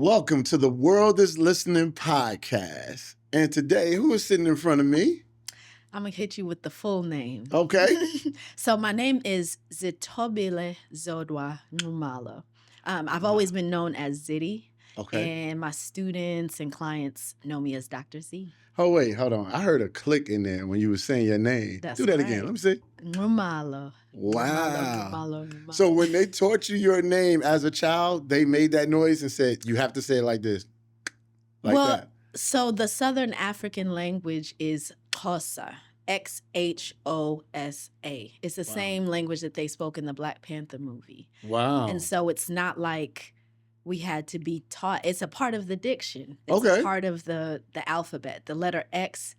Welcome to the World is Listening podcast. And today, who is sitting in front of me? I'm going to hit you with the full name. Okay. So my name is Zitty Zodwa Nxumalo. I've always been known as Zitty. Okay. And my students and clients know me as Dr. Z. Oh, wait, hold on. I heard a click in there when you were saying your name. That's Do that right. again. Let me see. Nxumalo. Wow. Nxumalo. So when they taught you your name as a child, they made that noise and said, you have to say it like this. Like that. So the Southern African language is Xhosa. Xhosa. It's the same language that they spoke in the Black Panther movie. Wow. And so it's not like we had to be taught. It's a part of the diction. It's Okay. a part of the alphabet. The letter X,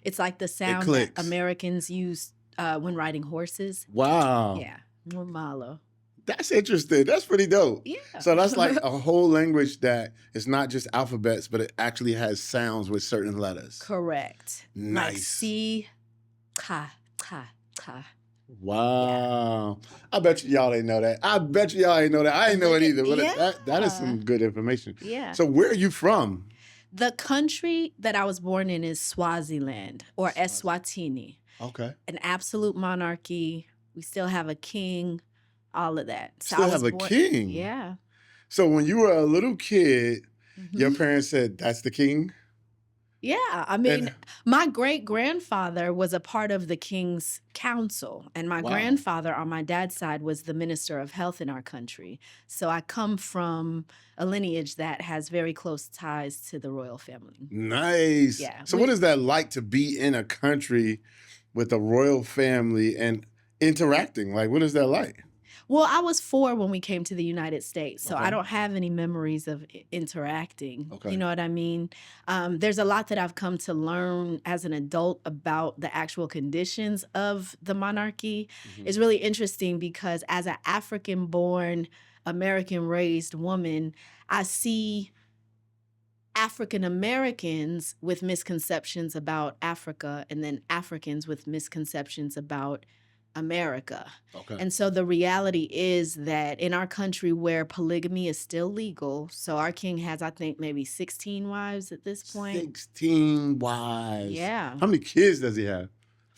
it's like the sound that Americans use when riding horses. Wow. Yeah. Nxumalo. That's interesting. That's pretty dope. Yeah. So that's like a whole language that is not just alphabets, but it actually has sounds with certain letters. Correct. Nice. Like C, ka, ka, ka. Wow. Yeah. I bet y'all ain't know that. I ain't know that. I ain't know it either. But that is some good information. Yeah. So where are you from? The country that I was born in is Swaziland or Eswatini. Okay. An absolute monarchy. We still have a king. All of that. So still have a king? Yeah. So when you were a little kid, your parents said, that's the king? Yeah. I mean, my great-grandfather was a part of the king's council. And my grandfather on my dad's side was the minister of health in our country. So I come from a lineage that has very close ties to the royal family. Nice. Yeah. So what is that like to be in a country with a royal family and interacting? Like, what is that like? Well, I was 4 when we came to the United States, so I don't have any memories of interacting. Okay. You know what I mean? There's a lot that I've come to learn as an adult about the actual conditions of the monarchy. It's really interesting because as an African-born, American-raised woman, I see African Americans with misconceptions about Africa and then Africans with misconceptions about America. Okay. And so the reality is that in our country where polygamy is still legal, so our king has, I think, maybe 16 wives at this point. 16 wives. Yeah. How many kids does he have?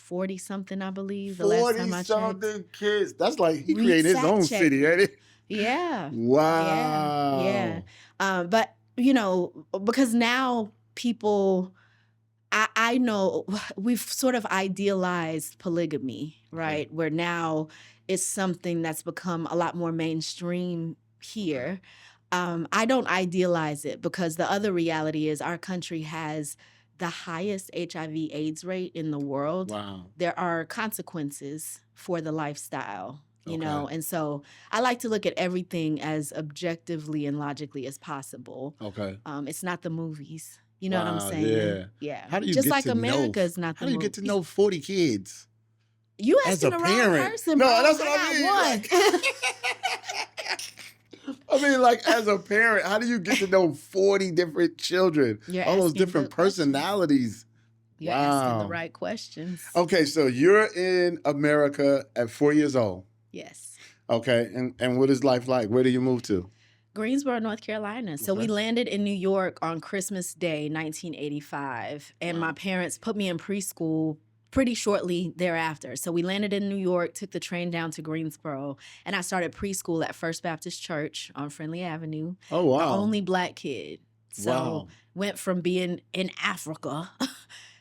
40-something, I believe. 40-something kids. That's like he created his own city, ain't it? Yeah. Wow. Yeah. But, you know, because now people... I know we've sort of idealized polygamy, right? Where now it's something that's become a lot more mainstream here. I don't idealize it because the other reality is our country has the highest HIV/AIDS rate in the world. Wow. There are consequences for the lifestyle, you know? And so I like to look at everything as objectively and logically as possible. Okay. It's not the movies. You know what I'm saying? Yeah. How do you just get like to America's know, not the How do you movie. get to know 40 kids? You asking the wrong person, no, bro. That's what I mean. I mean, like, as a parent, how do you get to know 40 different children? All those different personalities. You're asking the right questions. Okay, so you're in America at 4 years old. Yes. Okay, and what is life like? Where do you move to? Greensboro, North Carolina. So we landed in New York on Christmas Day, 1985. And my parents put me in preschool pretty shortly thereafter. So we landed in New York, took the train down to Greensboro, and I started preschool at First Baptist Church on Friendly Avenue. Oh, wow. The only Black kid. So went from being in Africa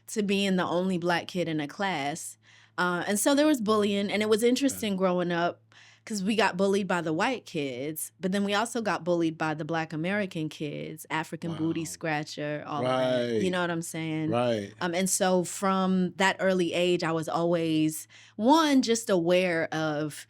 to being the only Black kid in a class. And so there was bullying, and it was interesting growing up, because we got bullied by the white kids, but then we also got bullied by the Black American kids, African booty scratcher, all of that. You know what I'm saying? Right. And so from that early age, I was always, one, just aware of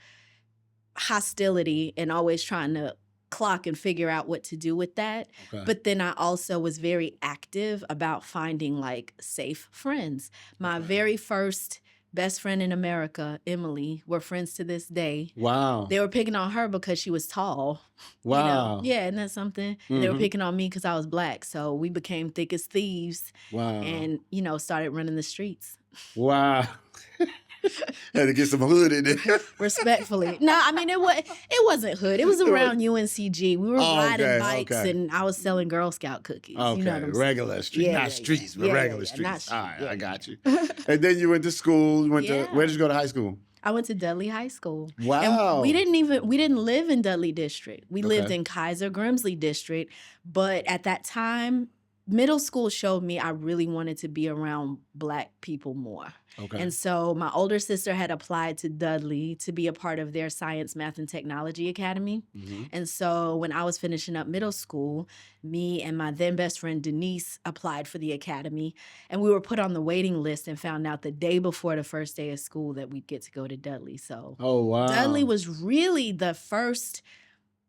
hostility and always trying to clock and figure out what to do with that. But then I also was very active about finding like safe friends. My very first best friend in America, Emily, we're friends to this day. Wow. They were picking on her because she was tall. Wow. You know? Yeah, isn't that something? They were picking on me because I was Black. So we became thick as thieves. Wow. And, you know, started running the streets. Wow. Had to get some hood in there. Respectfully. No, I mean, it wasn't hood. It was around UNCG. We were riding bikes and I was selling Girl Scout cookies. Okay, you know what I'm regular street. Not streets, but regular streets. All right, I got you. And then you went to school. Where did you go to high school? I went to Dudley High School. Wow. And we didn't live in Dudley District. We lived in Kaiser Grimsley District. But at that time, middle school showed me I really wanted to be around Black people more. Okay. And so my older sister had applied to Dudley to be a part of their Science, Math, and Technology Academy. Mm-hmm. And so when I was finishing up middle school, me and my then best friend Denise applied for the academy. And we were put on the waiting list and found out the day before the first day of school that we'd get to go to Dudley. So Dudley was really the first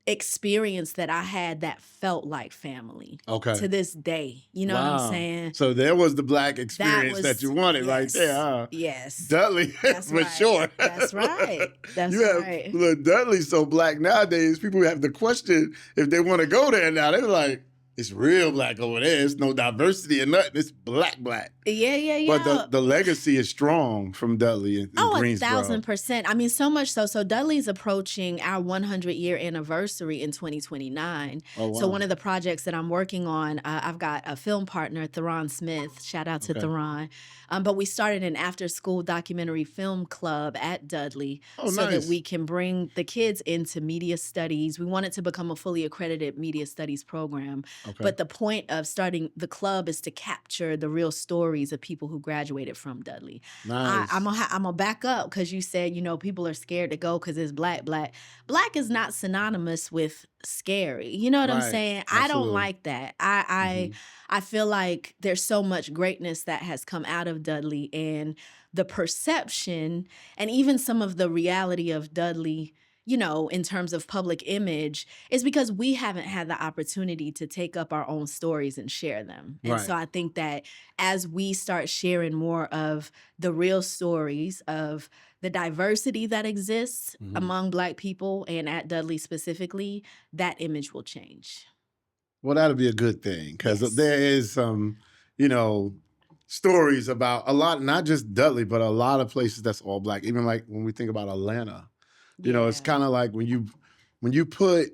experience that I had that felt like family. To this day. You know what I'm saying? So there was the Black experience that you wanted right there, huh? Yes. Dudley, for sure. That's right. Look, Dudley's so Black nowadays, people have to question if they want to go there now. They're like, it's real Black over there. It's no diversity or nothing. It's Black. Yeah. But the legacy is strong from Dudley in Greensboro. 1,000%. I mean, so much so. So Dudley's approaching our 100-year anniversary in 2029. Oh, wow. So one of the projects that I'm working on, I've got a film partner, Theron Smith. Shout out to Theron. But we started an after-school documentary film club at Dudley that we can bring the kids into media studies. We want it to become a fully accredited media studies program. But the point of starting the club is to capture the real stories of people who graduated from Dudley. Nice. I'm gonna back up because you said, people are scared to go because it's Black. Black is not synonymous with scary. You know what I'm saying? Absolutely. I don't like that. I feel like there's so much greatness that has come out of Dudley, and the perception and even some of the reality of Dudley, in terms of public image, is because we haven't had the opportunity to take up our own stories and share them. And so I think that as we start sharing more of the real stories of the diversity that exists among Black people and at Dudley specifically, that image will change. Well, that'll be a good thing because there is some, stories about a lot, not just Dudley, but a lot of places that's all Black. Even like when we think about Atlanta. It's kind of like when you put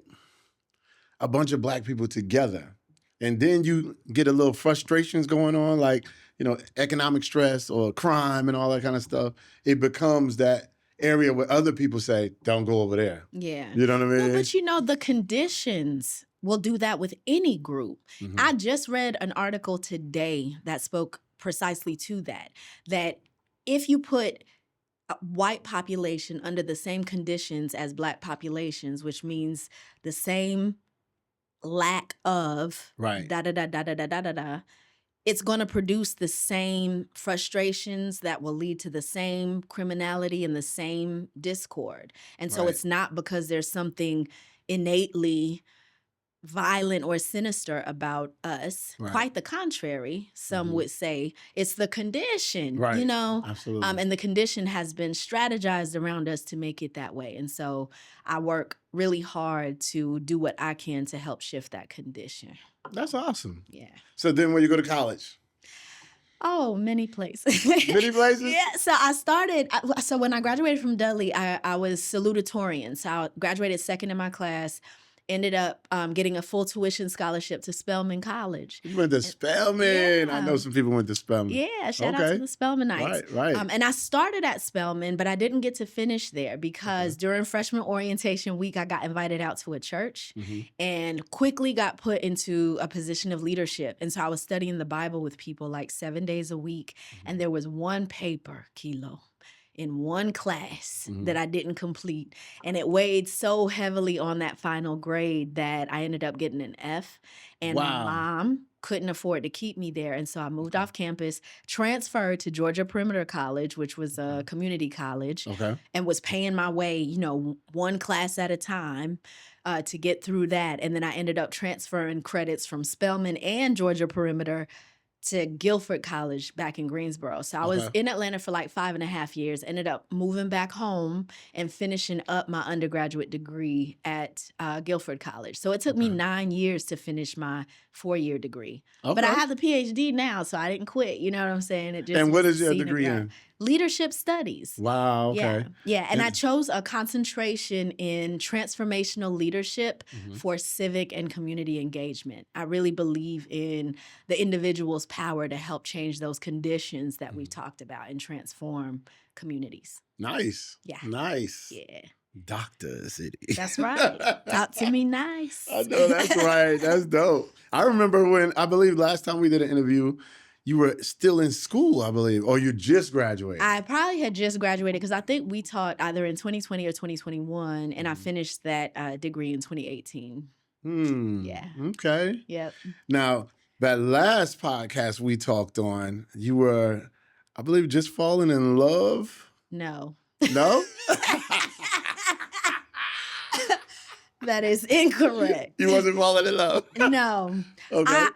a bunch of Black people together and then you get a little frustrations going on, like, economic stress or crime and all that kind of stuff, it becomes that area where other people say, don't go over there. Yeah. You know what I mean? Well, but the conditions will do that with any group. Mm-hmm. I just read an article today that spoke precisely to that if you put white population under the same conditions as Black populations, which means the same lack of it's going to produce the same frustrations that will lead to the same criminality and the same discord. And so it's not because there's something innately violent or sinister about us. Quite the contrary, some would say. It's the condition, Absolutely. And the condition has been strategized around us to make it that way. And so I work really hard to do what I can to help shift that condition. That's awesome. Yeah. So then when you go to college? Oh, many places. Many places? Yeah. So when I graduated from Dudley, I was salutatorian. So I graduated second in my class. Ended up getting a full tuition scholarship to Spelman College. You went to Spelman. I know some people went to Spelman. Yeah, shout out to the Spelmanites. Right. And I started at Spelman, but I didn't get to finish there because during freshman orientation week, I got invited out to a church and quickly got put into a position of leadership. And so I was studying the Bible with people like 7 days a week. And there was one paper, Kilo, in one class that I didn't complete. And it weighed so heavily on that final grade that I ended up getting an F. And my mom couldn't afford to keep me there. And so I moved off campus, transferred to Georgia Perimeter College, which was a community college, and was paying my way, one class at a time to get through that. And then I ended up transferring credits from Spelman and Georgia Perimeter to Guilford College back in Greensboro. So I was in Atlanta for like 5.5 years, ended up moving back home and finishing up my undergraduate degree at Guilford College. So it took me 9 years to finish my 4-year degree. But I have the PhD now, so I didn't quit. You know what I'm saying? And what is your degree in? leadership studies. Wow. Okay. Yeah. And I chose a concentration in transformational leadership for civic and community engagement. I really believe in the individual's power to help change those conditions that we've talked about and transform communities. Nice. Yeah. Nice. Yeah. Dr. Zitty. That's right. Talk to me nice. I know, that's right. That's dope. I remember when, I believe last time we did an interview, you were still in school, I believe, or you just graduated. I probably had just graduated because I think we taught either in 2020 or 2021, and I finished that degree in 2018. Yeah. Okay. Yep. Now, that last podcast we talked on, you were, I believe, just falling in love? No. No? That is incorrect. You wasn't falling in love? No. Okay.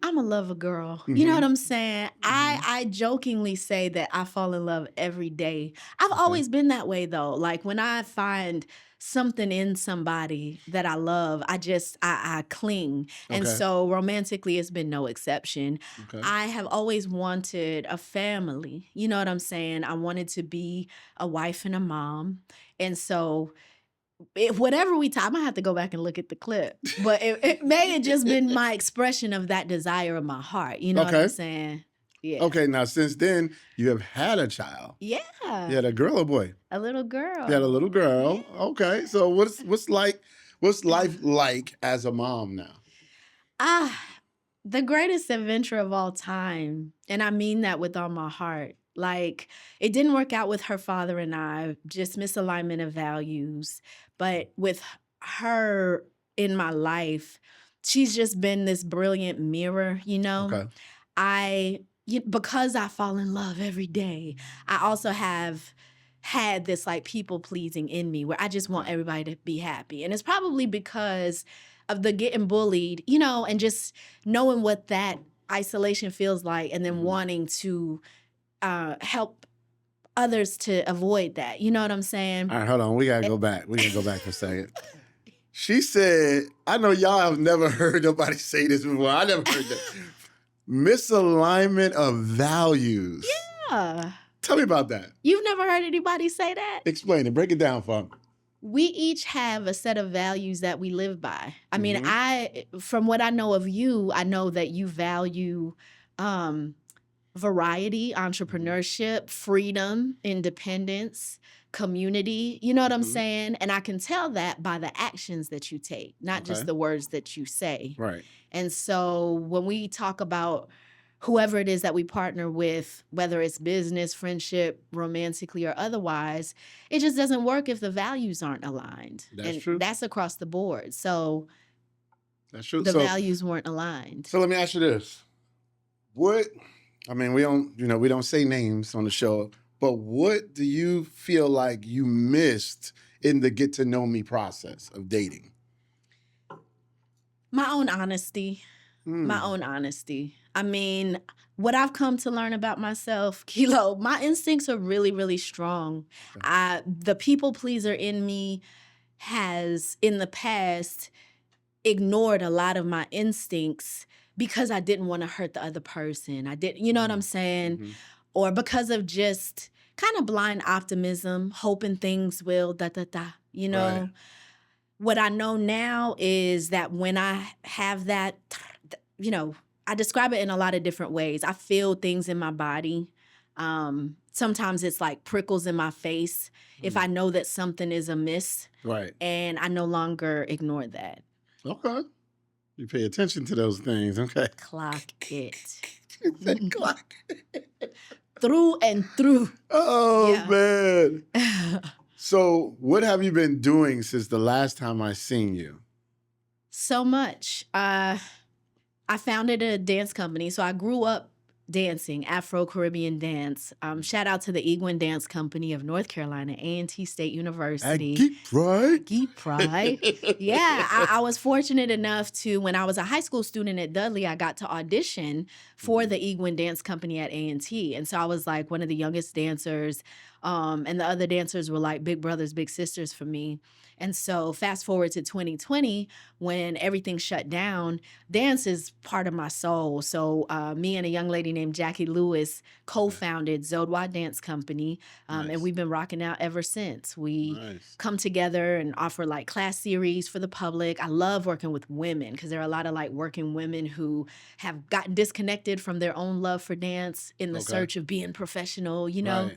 I'm a lover girl. You know what I'm saying? I jokingly say that I fall in love every day. I've always been that way though. Like when I find something in somebody that I love, I cling. And so romantically, it's been no exception. I have always wanted a family. You know what I'm saying? I wanted to be a wife and a mom. And so whatever we talk, I'm gonna have to go back and look at the clip. But it may have just been my expression of that desire of my heart. You know what I'm saying? Yeah. Okay, now since then, you have had a child. Yeah. You had a girl or boy? A little girl. You had a little girl. Yeah. Okay. So what's life like as a mom now? The greatest adventure of all time. And I mean that with all my heart. Like, it didn't work out with her father and I, just misalignment of values. But with her in my life, she's just been this brilliant mirror, you know? Okay. Because I fall in love every day, I also have had this like people pleasing in me where I just want everybody to be happy. And it's probably because of the getting bullied, you know, and just knowing what that isolation feels like and then wanting to help others to avoid that. You know what I'm saying? All right, hold on. We got to go back. We got to go back for a second. She said, I know y'all have never heard nobody say this before. I never heard that. Misalignment of values. Yeah. Tell me about that. You've never heard anybody say that? Explain it. Break it down for me. We each have a set of values that we live by. I mean, from what I know of you, I know that you value variety, entrepreneurship, freedom, independence, community. You know what I'm saying? And I can tell that by the actions that you take, not just the words that you say. Right. And so when we talk about whoever it is that we partner with, whether it's business, friendship, romantically or otherwise, it just doesn't work if the values aren't aligned. That's true. That's across the board. So that's true. The values weren't aligned. So let me ask you this. We don't say names on the show, but what do you feel like you missed in the get to know me process of dating? My own honesty. My own honesty. I mean, what I've come to learn about myself, Kilo, my instincts are really, really strong. The people pleaser in me has, in the past, ignored a lot of my instincts because I didn't want to hurt the other person. You know what I'm saying? Or because of just kind of blind optimism, hoping things will you know? Right. What I know now is that when I have that, you know, I describe it in a lot of different ways. I feel things in my body. Sometimes it's like prickles in my face if I know that something is amiss. Right. And I no longer ignore that. Okay. You pay attention to those things, okay? Clock it. Clock it. Through and through. Oh, yeah. Man. So what have you been doing since the last time I seen you? So much. I founded a dance company. So I grew up dancing, Afro-Caribbean dance. Shout out to the Zodwa Dance Company of North Carolina, A&T State University. Geek Pride. Geek Pride. Yeah, I was fortunate enough to, when I was a high school student at Dudley, I got to audition for the Zodwa Dance Company at A&T. And so I was like one of the youngest dancers And the other dancers were like big brothers, big sisters for me. And so fast forward to 2020, when everything shut down, dance is part of my soul. So me and a young lady named Jackie Lewis co-founded Zodwa Dance Company. And we've been rocking out ever since. We come together and offer like class series for the public. I love working with women because there are a lot of like working women who have gotten disconnected from their own love for dance in the search of being professional, you know.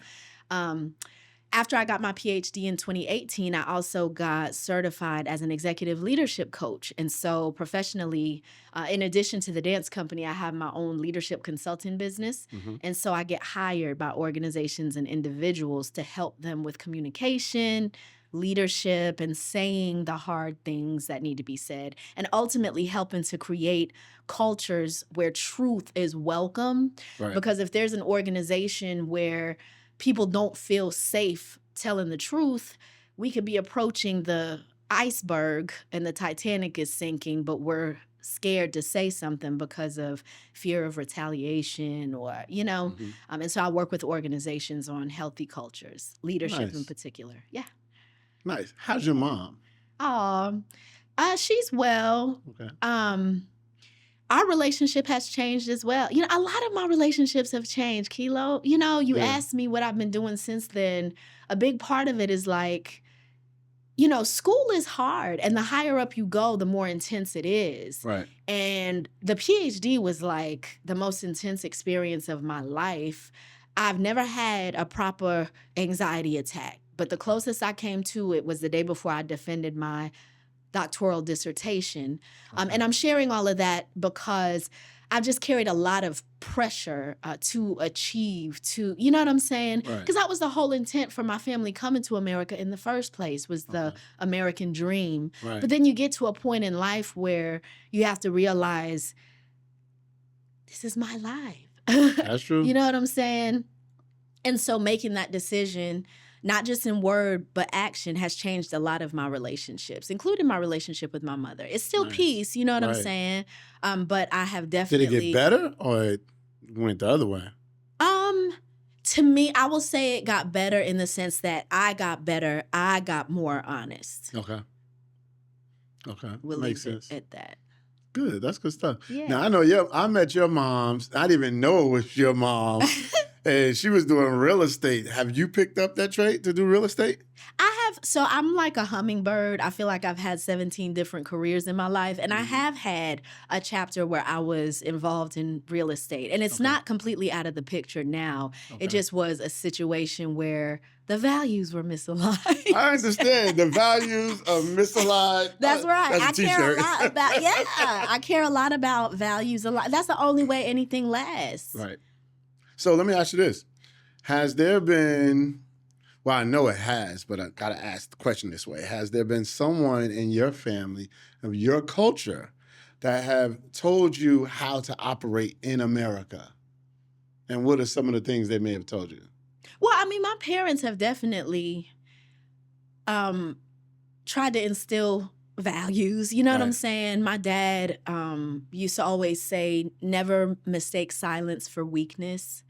After I got my PhD in 2018, I also got certified as an executive leadership coach. And so professionally, in addition to the dance company, I have my own leadership consulting business. And so I get hired by organizations and individuals to help them with communication, leadership, and saying the hard things that need to be said, and ultimately helping to create cultures where truth is welcome. Because if there's an organization where people don't feel safe telling the truth, we could be approaching the iceberg and the Titanic is sinking, but we're scared to say something because of fear of retaliation or, you know. And so I work with organizations on healthy cultures, leadership in particular. Yeah. Nice. How's your mom? She's well. Our relationship has changed as well. You know, a lot of my relationships have changed, Kilo. You know, you asked me what I've been doing since then. A big part of it is like, you know, school is hard. And the higher up you go, the more intense it is. And the PhD was like the most intense experience of my life. I've never had a proper anxiety attack. But the closest I came to it was the day before I defended my doctoral dissertation. And I'm sharing all of that because I've just carried a lot of pressure to achieve, you know what I'm saying? Because that was the whole intent for my family coming to America in the first place, was the American dream. But then you get to a point in life where you have to realize, this is my life. That's true. You know what I'm saying? And so making that decision, not just in word, but action, has changed a lot of my relationships, including my relationship with my mother. It's still peace, you know what I'm saying? But I have definitely... Did it get better or it went the other way? To me, I will say it got better in the sense that I got better. I got more honest. Okay. We'll Makes leave sense. it at that. Good. That's good stuff. Yeah. Now, I know I met your mom. I didn't even know it was your mom. And she was doing real estate. Have you picked up that trait to do real estate? I have. So I'm like a hummingbird. I feel like I've had 17 different careers in my life. And I have had a chapter where I was involved in real estate. And it's not completely out of the picture now. It just was a situation where the values were misaligned. I understand. The values are misaligned. That's right. That's I care a lot about, I care a lot about values a lot. That's the only way anything lasts. Right. So let me ask you this. Has there been, well, I know it has, but I got to ask the question this way. Has there been someone in your family, of your culture, that have told you how to operate in America? And what are some of the things they may have told you? Well, I mean, my parents have definitely tried to instill values. You know what I'm saying? My dad used to always say, never mistake silence for weakness.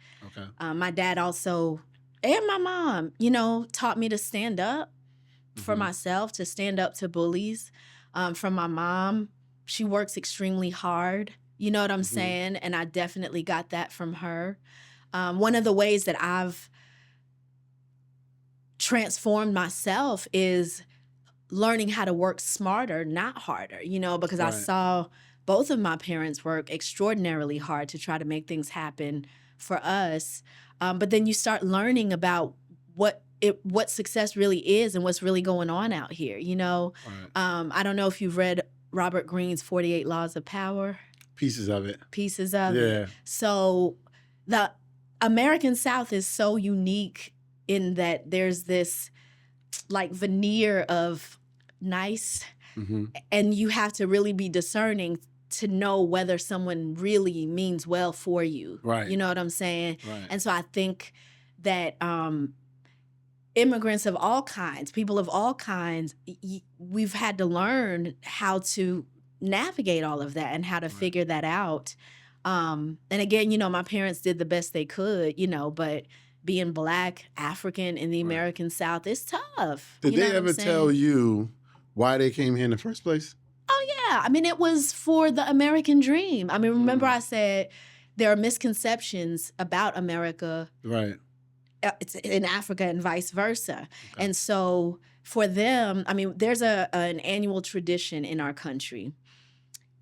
My dad also, and my mom, you know, taught me to stand up for myself, to stand up to bullies. From my mom, she works extremely hard. You know what I'm saying? And I definitely got that from her. One of the ways that I've transformed myself is learning how to work smarter, not harder, you know, because I saw both of my parents work extraordinarily hard to try to make things happen for us. But then you start learning about what success really is and what's really going on out here, you know? I don't know if you've read Robert Greene's 48 Laws of Power. Pieces of it. Yeah. So the American South is so unique in that there's this like veneer of nice, and you have to really be discerning to know whether someone really means well for you. You know what I'm saying? And so I think that immigrants of all kinds, people of all kinds, we've had to learn how to navigate all of that and how to figure that out. And again, you know, my parents did the best they could, you know, but being Black, African in the American South, it's tough. Did they ever tell you why they came here in the first place? Oh, yeah. I mean, it was for the American dream. I mean, remember I said there are misconceptions about America. Right. It's in Africa and vice versa. Okay. And so for them, I mean, there's an annual tradition in our country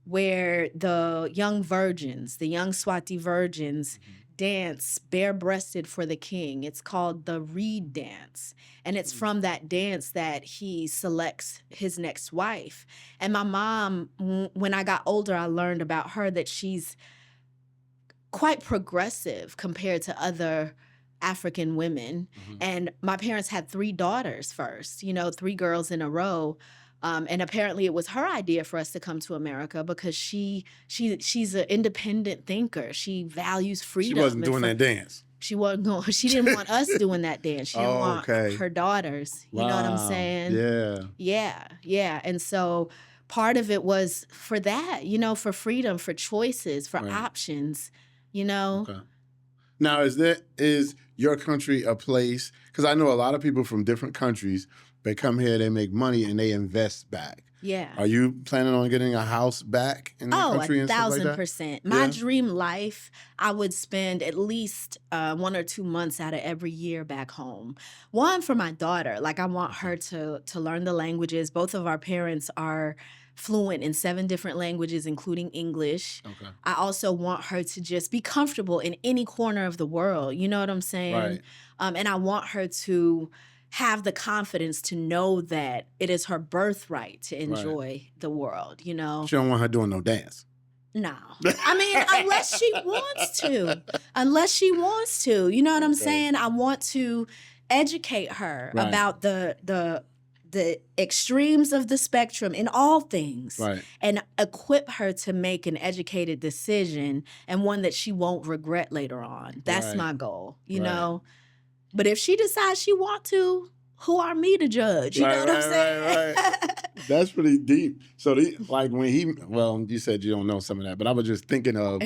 where the young virgins, the young Swati virgins, dance bare-breasted for the king. It's called the reed dance. And it's from that dance that he selects his next wife. And my mom, when I got older, I learned about her that she's quite progressive compared to other African women. And my parents had 3 daughters first, 3 girls in a row. And apparently it was her idea for us to come to America because she's an independent thinker. She values freedom. She wasn't doing that dance. She wasn't going. She didn't want us doing that dance. She didn't want her daughters. You know what I'm saying? Yeah. And so part of it was for that, for freedom, for choices, for options. Okay. Now, is your country a place? Because I know a lot of people from different countries. They come here, they make money, and they invest back. Yeah. Are you planning on getting a house back in the country and stuff like that? 1,000%. My dream life, I would spend at least 1 or 2 months out of every year back home. One, for my daughter. Like, I want her to learn the languages. Both of our parents are fluent in 7 different languages, including English. Okay. I also want her to just be comfortable in any corner of the world. You know what I'm saying? Right. And I want her to have the confidence to know that it is her birthright to enjoy the world, She don't want her doing no dance. No. I mean, unless she wants to. You know what I'm saying? I want to educate her about the extremes of the spectrum in all things and equip her to make an educated decision and one that she won't regret later on. That's my goal, you know? But if she decides she wants to, who are me to judge? You know what I'm saying? Right. That's pretty deep. So, you said you don't know some of that, but I was just thinking of,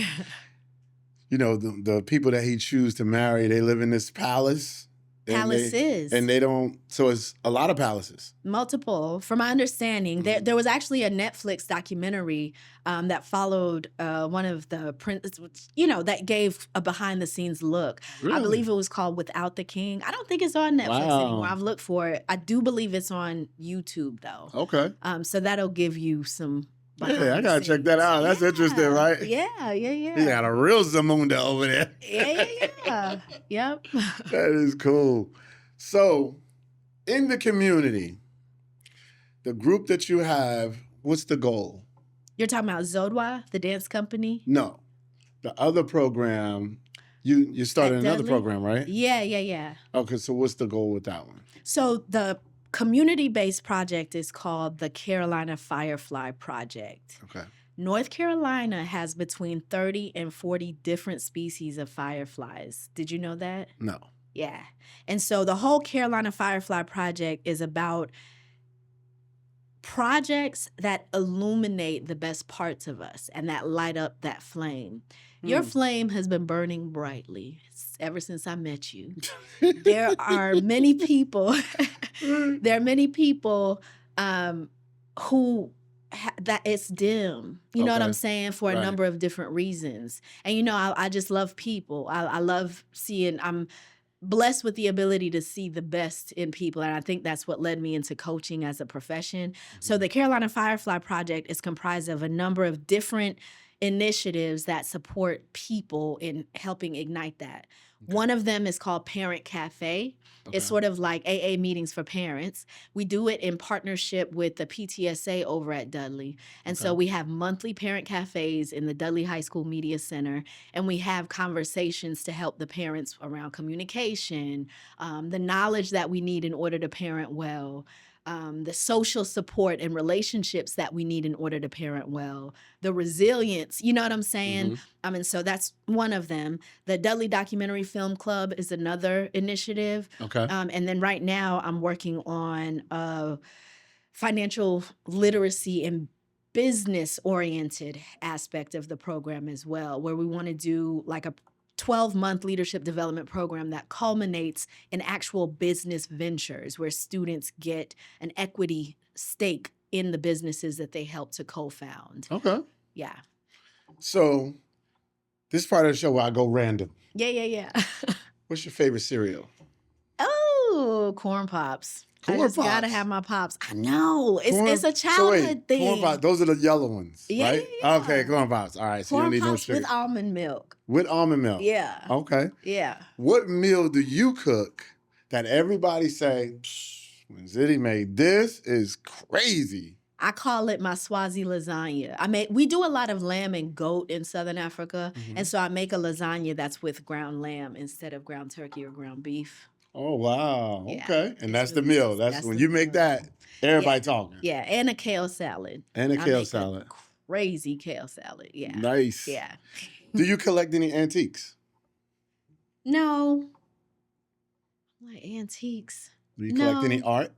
the people that he chooses to marry, they live in this palace. Palaces. And they don't, so it's a lot of palaces. Multiple. From my understanding, there was actually a Netflix documentary that followed one of the that gave a behind-the-scenes look. Really? I believe it was called Without the King. I don't think it's on Netflix anymore. I've looked for it. I do believe it's on YouTube, though. Okay. So that'll give you some... Yeah, I gotta check that out. That's interesting, right? Yeah. He got a real Zamunda over there. Yeah. Yep. That is cool. So, in the community, the group that you have, what's the goal? You're talking about Zodwa, the dance company? No. The other program, you started another program, right? Yeah. Okay, so what's the goal with that one? So the community-based project is called the Carolina Firefly Project. Okay. North Carolina has between 30 and 40 different species of fireflies. Did you know that? No. Yeah. And so the whole Carolina Firefly Project is about projects that illuminate the best parts of us and that light up that flame. Your flame has been burning brightly ever since I met you. There are many people. Who that it's dim. You know what I'm saying? For a number of different reasons. And I just love people. I love seeing. I'm blessed with the ability to see the best in people, and I think that's what led me into coaching as a profession. So the Carolina Firefly Project is comprised of a number of different initiatives that support people in helping ignite that. Okay. One of them is called Parent Cafe. Okay. It's sort of like AA meetings for parents. We do it in partnership with the PTSA over at Dudley. And so we have monthly parent cafes in the Dudley High School Media Center, and we have conversations to help the parents around communication, the knowledge that we need in order to parent well, the social support and relationships that we need in order to parent well, the resilience, you know what I'm saying? And so that's one of them. The Dudley Documentary Film Club is another initiative. Okay. And then right now I'm working on financial literacy and business-oriented aspect of the program as well, where we want to do like a 12-month leadership development program that culminates in actual business ventures where students get an equity stake in the businesses that they help to co-found. Okay. Yeah. So this part of the show where I go random. Yeah. What's your favorite cereal? Oh, corn pops. I just gotta have my pops. I know. It's a childhood thing. Corn pops, those are the yellow ones, right? Yeah. Okay, corn pops. All right, so corn you don't need pops no sugar. with almond milk. With almond milk? Yeah. Okay. Yeah. What meal do you cook that everybody say, when Zitty made this is crazy? I call it my Swazi lasagna. We do a lot of lamb and goat in Southern Africa. Mm-hmm. And so I make a lasagna that's with ground lamb instead of ground turkey or ground beef. Oh, wow. Yeah, okay. And that's really the meal. That's when you make that, everybody talking. Yeah. And a kale salad. And a kale salad. Crazy kale salad. Yeah. Nice. Yeah. Do you collect any antiques? No. Like antiques. Do you collect any art?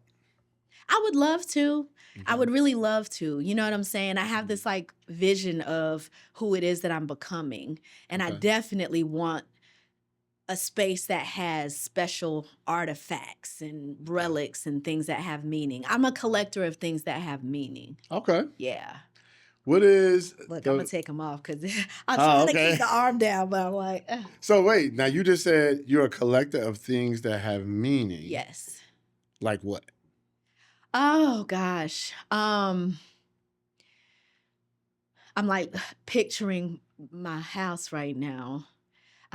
I would love to. Okay. I would really love to. You know what I'm saying? I have this like vision of who it is that I'm becoming. And I definitely want a space that has special artifacts and relics and things that have meaning. I'm a collector of things that have meaning. Okay. Yeah. What is... Look, I'm going to take them off because I'm trying to keep the arm down, but I'm like... So wait, now you just said you're a collector of things that have meaning. Yes. Like what? Oh, gosh. I'm like picturing my house right now.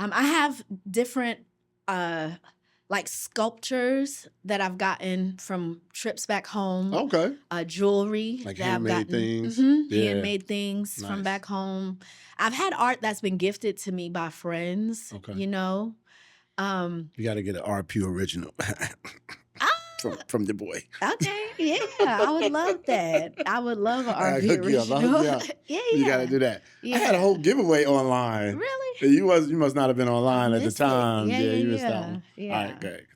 I have different like sculptures that I've gotten from trips back home. Okay. Jewelry. Like that handmade I've gotten, things. Handmade things from back home. I've had art that's been gifted to me by friends. Okay. You know. You got to get an RP original. From the boy. Okay, yeah, I would love that. I would love an RP original. Yeah. You got to do that. Yeah. I had a whole giveaway online. Really? You must not have been online at the time. You missed that one. Yeah. All right, good.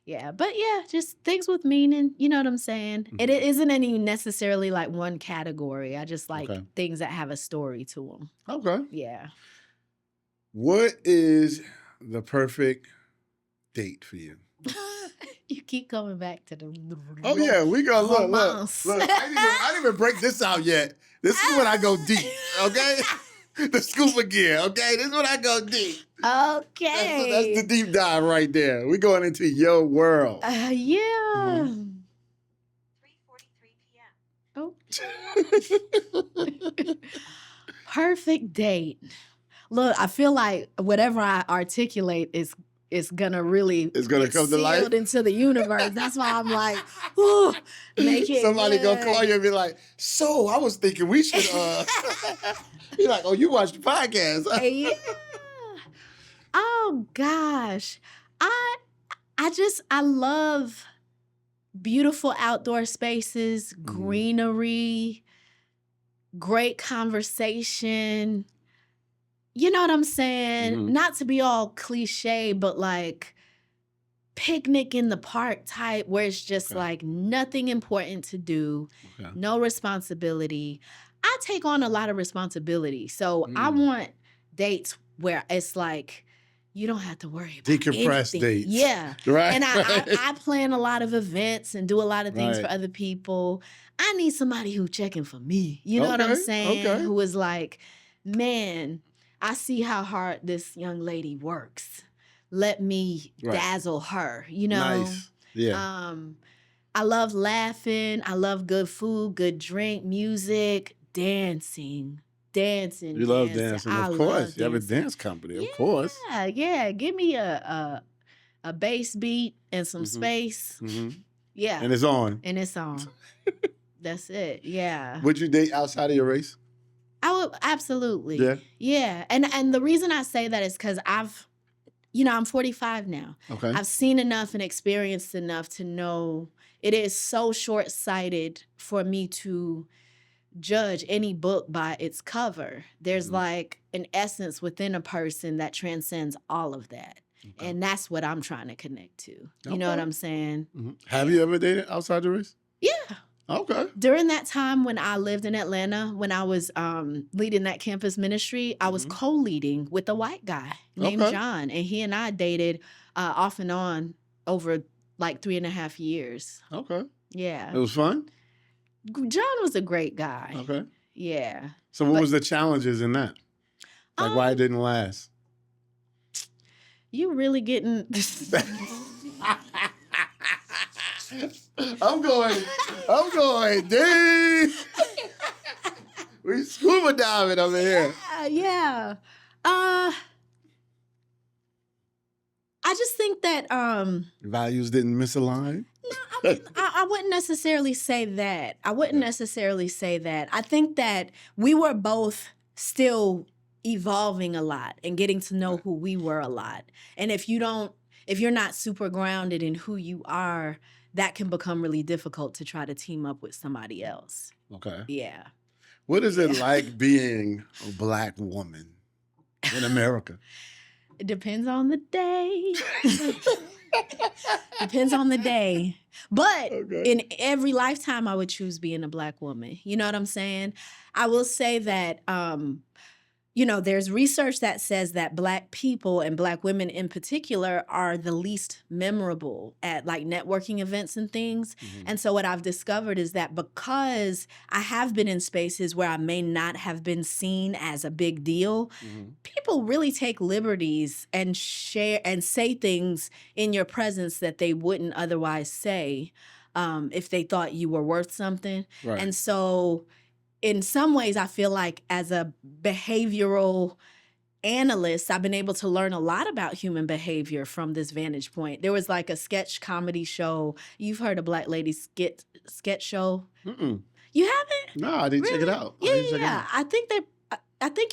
Yeah. But yeah, just things with meaning. You know what I'm saying? Mm-hmm. It isn't any necessarily like one category. I just like things that have a story to them. Okay. Yeah. What is the perfect date for you? You keep coming back to the... Oh, yeah. We go, look. I didn't even break this out yet. This is when I go deep, okay? The scuba gear, okay? This is when I go deep. Okay. That's the deep dive right there. We're going into your world. Yeah. Mm-hmm. 3:43 p.m. Oh. Perfect date. Look, I feel like whatever I articulate is gonna really come to life into the universe. That's why I'm like, ooh, make it somebody good. Gonna call you and be like, so I was thinking we should be like, oh, you watch the podcast. Yeah. Oh gosh. I love beautiful outdoor spaces, greenery, great conversation. You know what I'm saying? Mm-hmm. Not to be all cliche, but like picnic in the park type where it's just like nothing important to do, no responsibility. I take on a lot of responsibility. So I want dates where it's like, you don't have to worry about decompressed dates. Yeah. Right. And I plan a lot of events and do a lot of things for other people. I need somebody who's checking for me. You know what I'm saying? Okay. Who is like, man, I see how hard this young lady works. Let me dazzle her, you know? Nice. Yeah. I love laughing. I love good food, good drink, music, dancing. You love dancing, of course. You have a dance company, of course. Yeah. Give me a bass beat and some space. Mm-hmm. Yeah. And it's on. That's it. Yeah. Would you date outside of your race? I would, absolutely. Yeah. Yeah. And the reason I say that is because I'm 45 now. Okay. I've seen enough and experienced enough to know it is so short-sighted for me to judge any book by its cover. There's like an essence within a person that transcends all of that. Okay. And that's what I'm trying to connect to. You know what I'm saying? Mm-hmm. Have you ever dated outside the race? Yeah. Okay. During that time when I lived in Atlanta, when I was leading that campus ministry, I was co-leading with a white guy named John. And he and I dated off and on over like 3.5 years. Okay. Yeah. It was fun? John was a great guy. Okay. Yeah. So what was the challenges in that? Like why it didn't last? You really getting... I'm going, dude. We scuba diving over here. Yeah. I just think that values didn't misalign. No, I wouldn't necessarily say that. I think that we were both still evolving a lot and getting to know who we were a lot. And if you're not super grounded in who you are, that can become really difficult to try to team up with somebody else. Okay. Yeah. What is it like being a Black woman in America? It depends on the day. Depends on the day. But in every lifetime, I would choose being a Black woman. You know what I'm saying? I will say that, there's research that says that Black people and Black women in particular are the least memorable at like networking events and things. And so what I've discovered is that because I have been in spaces where I may not have been seen as a big deal, people really take liberties and share and say things in your presence that they wouldn't otherwise say if they thought you were worth something. Right. And so in some ways, I feel like as a behavioral analyst, I've been able to learn a lot about human behavior from this vantage point. There was like a sketch comedy show. You've heard of Black Lady sketch show? Mm-mm. You haven't? No, I didn't check it out. Yeah. I think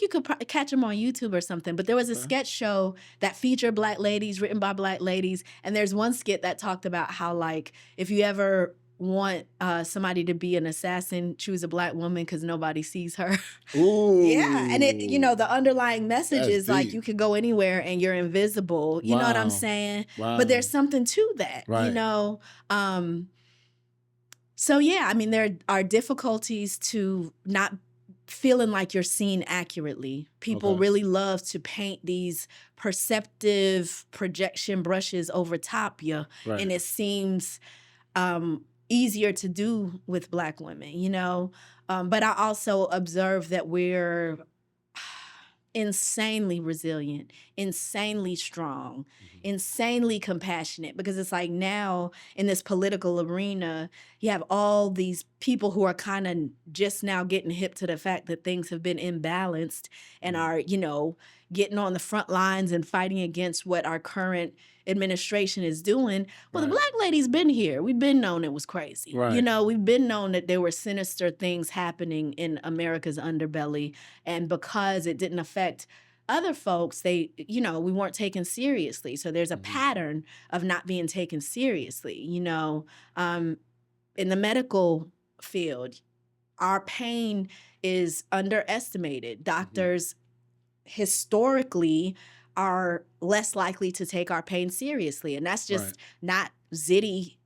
you could catch them on YouTube or something. But there was a sketch show that featured Black ladies, written by Black ladies. And there's one skit that talked about how, like, if you ever want somebody to be an assassin, choose a Black woman because nobody sees her. Ooh. Yeah. And it, the underlying message is deep. Like you can go anywhere and you're invisible. You know what I'm saying? Wow. But there's something to that, right. So yeah, I mean, there are difficulties to not feeling like you're seen accurately. People really love to paint these perceptive projection brushes over top you. Right. And it seems easier to do with Black women, but I also observe that we're insanely resilient, insanely strong, insanely compassionate, because it's like now in this political arena, you have all these people who are kind of just now getting hip to the fact that things have been imbalanced and are, getting on the front lines and fighting against what our current administration is doing. Well, the Black lady's been here. We've been known it was crazy. Right. We've been known that there were sinister things happening in America's underbelly. And because it didn't affect other folks, we weren't taken seriously. So there's a pattern of not being taken seriously. In the medical field, our pain is underestimated. Doctors historically are less likely to take our pain seriously. And that's just not Zitty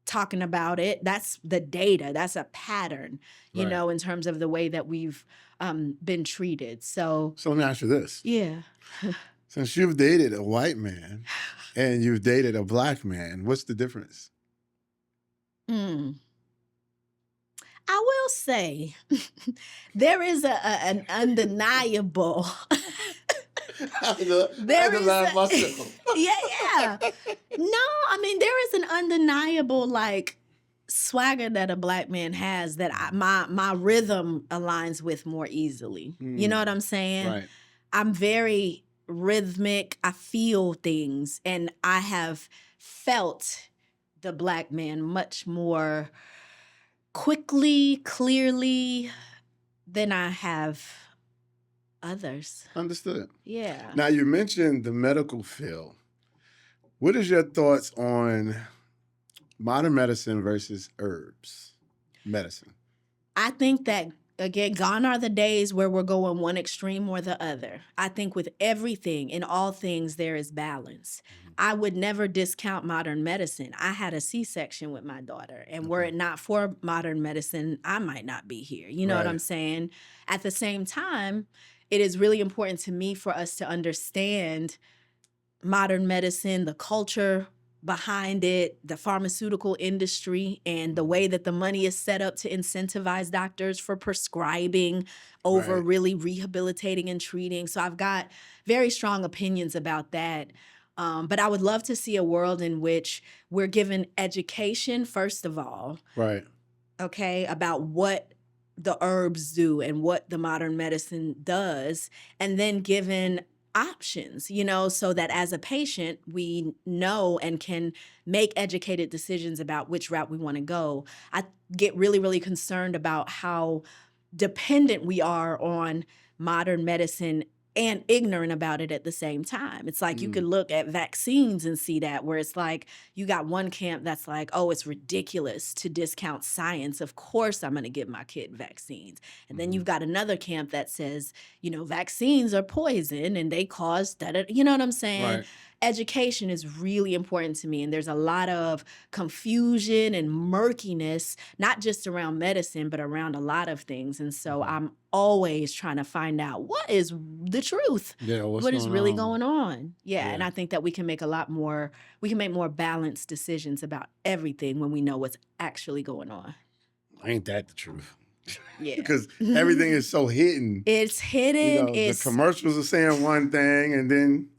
talking about it. That's the data. That's a pattern, in terms of the way that we've been treated. So let me ask you this. Yeah. Since you've dated a white man and you've dated a Black man, what's the difference? I will say there is an undeniable. Yeah. No, I mean, there is an undeniable swagger that a Black man has that my rhythm aligns with more easily. You know what I'm saying? Right. I'm very rhythmic. I feel things, and I have felt the Black man much more quickly, clearly than I have others. Understood. Yeah. Now, you mentioned the medical field. What is your thoughts on modern medicine versus herbs medicine? I think that, again, gone are the days where we're going one extreme or the other. I think with everything, in all things, there is balance. I would never discount modern medicine. I had a C-section with my daughter, and were it not for modern medicine, I might not be here. You know what I'm saying? At the same time, it is really important to me for us to understand modern medicine, the culture behind it, the pharmaceutical industry, and the way that the money is set up to incentivize doctors for prescribing over really rehabilitating and treating. So I've got very strong opinions about that. But I would love to see a world in which we're given education, first of all. Right. Okay, about what the herbs do and what the modern medicine does, and then given options, you know, so that as a patient, we know and can make educated decisions about which route we want to go. I get really, really concerned about how dependent we are on modern medicine and ignorant about it at the same time. It's like you could look at vaccines and see that, where it's like you got one camp that's like, oh, it's ridiculous to discount science. Of course I'm going to give my kid vaccines. And then you've got another camp that says, you know, vaccines are poison and they cause that, you know what I'm saying? Right. Education is really important to me. And there's a lot of confusion and murkiness, not just around medicine, but around a lot of things. And so I'm always trying to find out what is the truth. Yeah, what is really going on. Yeah. And I think that we can make more balanced decisions about everything when we know what's actually going on. Ain't that the truth? Yeah. Because everything is so hidden. It's hidden. You know, the commercials are saying one thing, and then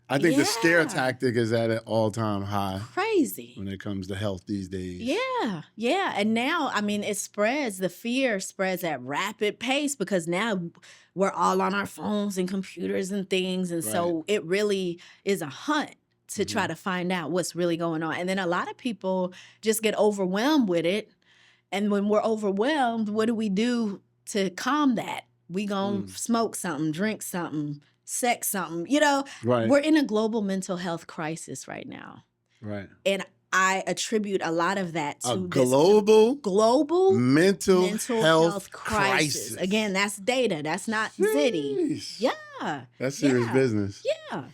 I think the scare tactic is at an all-time high. Crazy. When it comes to health these days. Yeah, yeah. And now, I mean, the fear spreads at rapid pace because now we're all on our phones and computers and things. And so it really is a hunt to try to find out what's really going on. And then a lot of people just get overwhelmed with it. And when we're overwhelmed, what do we do to calm that? We gonna smoke something, drink something, sex something, you know? We're in a global mental health crisis right now. Right. And I attribute a lot of that to global mental health crisis. Again, that's data. That's not Zitty. Yeah. That's serious business. Yeah.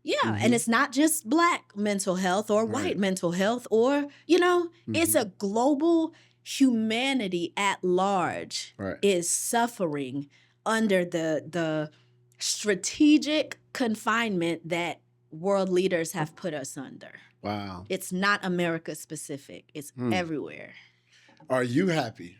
Yeah. And it's not just Black mental health or white mental health or, you know, it's a global humanity at large is suffering under the strategic confinement that world leaders have put us under. Wow. It's not America specific. It's everywhere. Are you happy?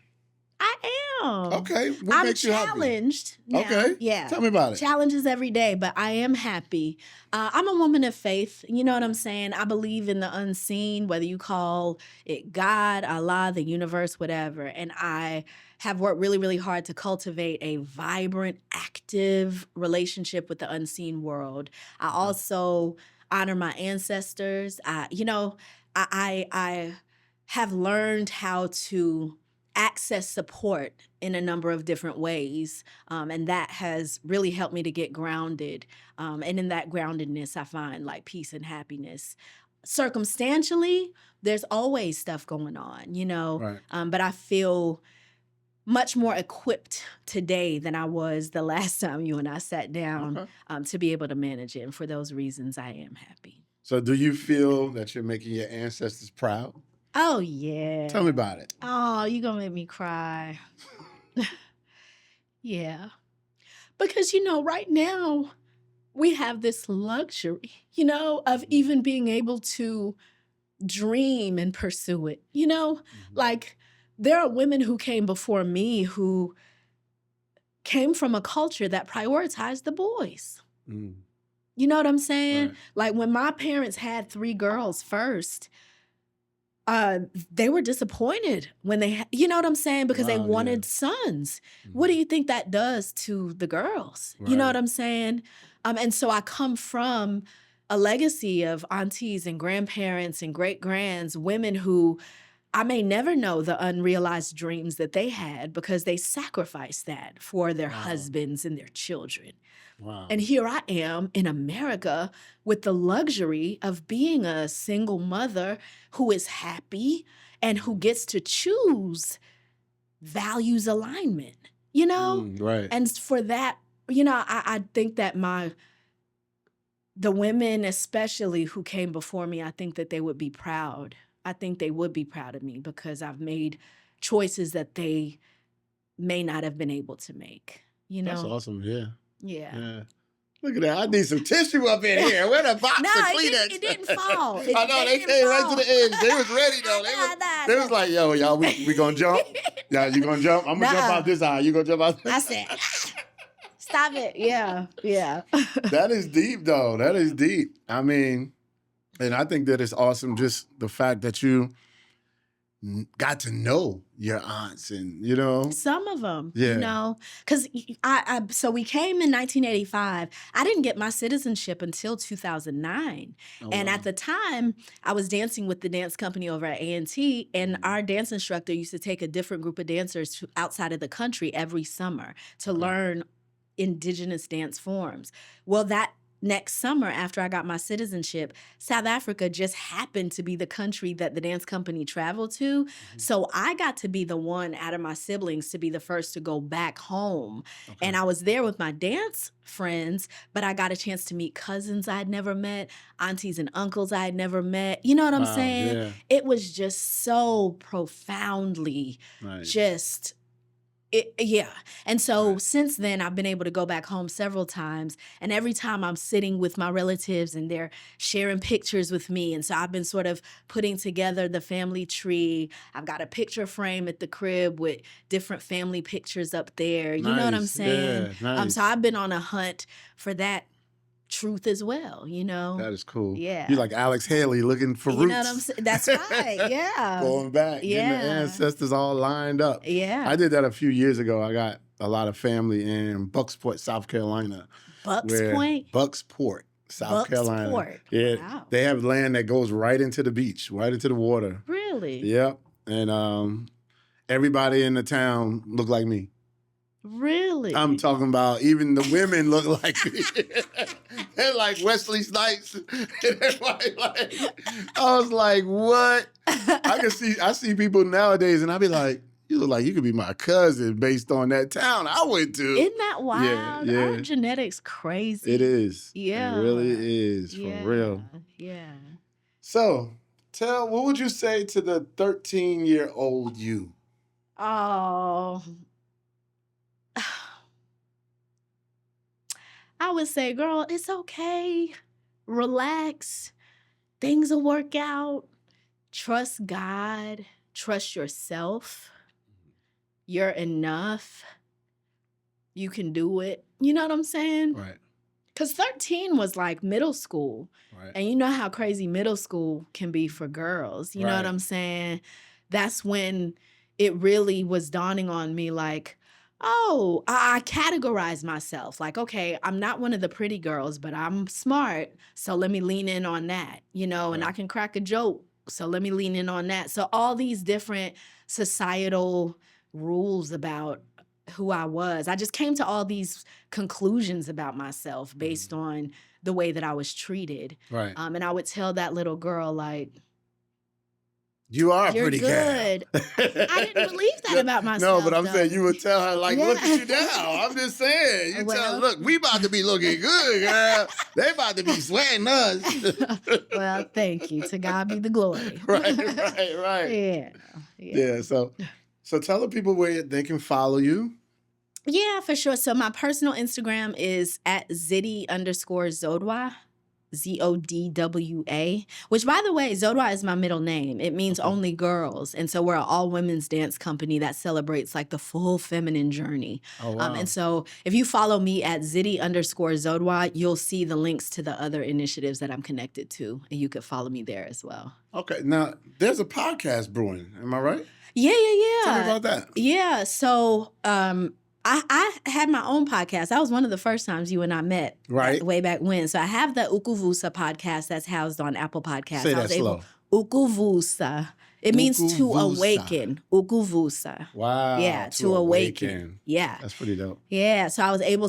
I am. Okay. What I'm makes you happy? challenged. Now. Okay. Yeah. Tell me about it. Challenges every day, but I am happy. I'm a woman of faith. You know what I'm saying? I believe in the unseen, whether you call it God, Allah, the universe, whatever. And I have worked really, really hard to cultivate a vibrant, active relationship with the unseen world. I also honor my ancestors. I have learned how to access support in a number of different ways. And that has really helped me to get grounded. And in that groundedness, I find like peace and happiness. Circumstantially, there's always stuff going on, you know, but I feel much more equipped today than I was the last time you and I sat down to be able to manage it. And for those reasons, I am happy. So do you feel that you're making your ancestors proud? Oh, yeah. Tell me about it. Oh, you're going to make me cry. Yeah. Because, you know, right now we have this luxury, you know, of even being able to dream and pursue it. You know, like there are women who came before me who came from a culture that prioritized the boys. You know what I'm saying? Like when my parents had 3 girls first, they were disappointed when they, you know what I'm saying? Because they wanted sons. What do you think that does to the girls? You know what I'm saying? And so I come from a legacy of aunties and grandparents and great-grands, women who I may never know the unrealized dreams that they had because they sacrificed that for their husbands and their children. Wow. And here I am in America with the luxury of being a single mother who is happy and who gets to choose values alignment, you know? Right. And for that, you know, I think that my the women especially who came before me, I think that they would be proud. I think they would be proud of me because I've made choices that they may not have been able to make, you know? That's awesome, yeah. Yeah. Look at that. I need some tissue up in here. Where the box of Kleenex? It didn't fall. I know, they came right to the edge. They was ready, though. They was like, yo, y'all, we gonna jump? Yeah, you gonna jump? I'm gonna jump out this eye. You gonna jump out this I said, stop it. Yeah. That is deep, though. That is deep. I mean, and I think that it's awesome just the fact that you got to know your aunts and, you know. Some of them, yeah. You know, because so we came in 1985. I didn't get my citizenship until 2009. And at the time, I was dancing with the dance company over at A&T, and our dance instructor used to take a different group of dancers outside of the country every summer to learn indigenous dance forms. Well, that next summer, after I got my citizenship, South Africa just happened to be the country that the dance company traveled to. Mm-hmm. So I got to be the one out of my siblings to be the first to go back home. Okay. And I was there with my dance friends, but I got a chance to meet cousins I'd never met, aunties and uncles I'd never met. You know what I'm saying? Yeah. It was just so profoundly just... And so since then, I've been able to go back home several times. And every time I'm sitting with my relatives and they're sharing pictures with me. And so I've been sort of putting together the family tree. I've got a picture frame at the crib with different family pictures up there. You know what I'm saying? Yeah, nice. So I've been on a hunt for that truth as well, you know? That is cool. Yeah. You're like Alex Haley looking for roots. You know what I'm saying? That's right, yeah. Going back, getting the ancestors all lined up. Yeah. I did that a few years ago. I got a lot of family in Bucksport, South Carolina. Bucksport, South Carolina. Yeah. Wow. They have land that goes right into the beach, right into the water. Really? Yep. And everybody in the town looked like me. Really? I'm talking about even the women look like me. They're like Wesley Snipes. I was like, what? I see people nowadays and I be like, you look like you could be my cousin based on that town I went to. Isn't that wild? Yeah. Our genetics crazy. It is. Yeah. It really is, for real. Yeah. So, what would you say to the 13-year-old you? Oh, I would say, girl, it's okay. Relax. Things will work out. Trust God. Trust yourself. You're enough. You can do it. You know what I'm saying? Right. Because 13 was like middle school. Right. And you know how crazy middle school can be for girls. You know what I'm saying? That's when it really was dawning on me like, oh, I categorize myself. Like, okay, I'm not one of the pretty girls, but I'm smart. So let me lean in on that, you know, and I can crack a joke. So let me lean in on that. So all these different societal rules about who I was, I just came to all these conclusions about myself based on the way that I was treated. Right. And I would tell that little girl, like, you are a pretty good. I didn't believe that about myself. No, but I'm saying you would tell her, like, look at you now. I'm just saying. You tell her, look, we about to be looking good, girl. They about to be sweating us. Well, thank you. To God be the glory. Right. Yeah. So tell the people where they can follow you. Yeah, for sure. So my personal Instagram is at Zitty_Zodwa. Zodwa, which, by the way, Zodwa is my middle name. It means only girls. And so we're an all-women's dance company that celebrates like the full feminine journey. Oh, wow. And so if you follow me at Zitty_Zodwa, you'll see the links to the other initiatives that I'm connected to. And you could follow me there as well. Okay. Now, there's a podcast brewing. Am I right? Yeah. Tell me about that. Yeah. So, I had my own podcast. That was one of the first times you and I met, way back when. So I have the Ukuvusa podcast that's housed on Apple Podcasts. Say that slow. Ukuvusa. It means to Ukuvusa. awaken. Ukuvusa. Wow. Yeah, to awaken. Yeah. That's pretty dope. Yeah. So I was able